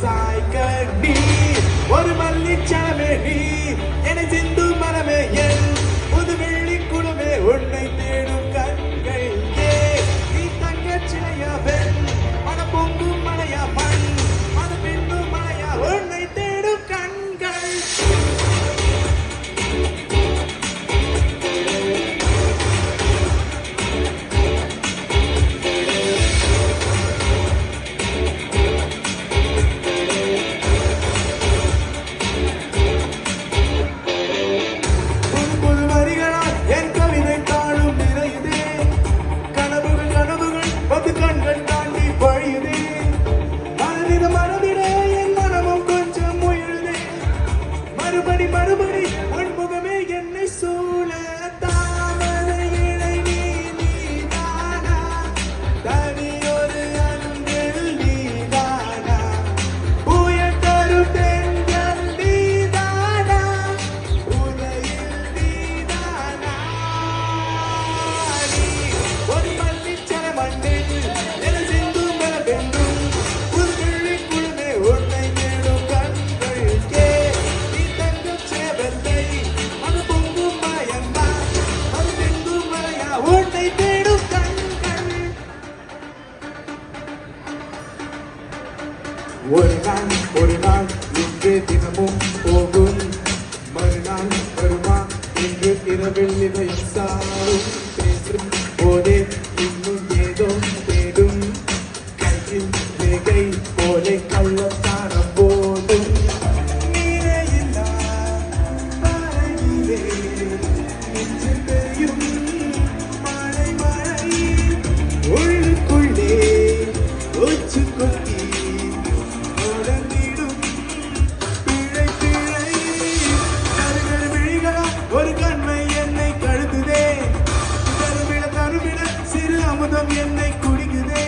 சாய்க்கடி ஒரு மல்லிச்சலமே நீ என சிந்து மரமே என் புது வெள்ளி குழுமே உன்னை தேடும் கண்கள் நீ தங்க சிலையா பெண் மன பொங்கும் மலையா மண் மன பின்னும் மலையா உன்னை தேடும் கண்கள் மறுபடி உன் முகமே என்னை சூழ தாமரை இணை நீதானா தனியொரு அன்பில் நீதானா புயல் தரும் தென்றல் நீதானா உலகில் நீதானா நீ ஒரு மல்லிச்சர மண்ணில் என சிந்து மர பெண்ணும் ஒரு வெள்ளி குழுமே உன்னை தேடும் கண்கள் உன்னை தேடும் கண்கள் ஒரு நாள் இன்று தினமும் போகும் மறுநாள் வருமா இன்று இரவில் இதயம் சாரும் பேசும் போதே இன்னும் ஏதோ தேடும் கையில் வேகை போலே கள்ளத்தாரம் போதும் நீரே இல்லா பாறையிலே நெஞ்சு பெய்யும் உள்ளுக்குள்ளே ஒச்சு கொத்தி உடம்பிடும் பிழை பிழை கருகரு விழிகளா ஒரு கண்மை என்னை கழுத்துதே தருவிட சிறு அமுதம் என்னை குடிக்குதே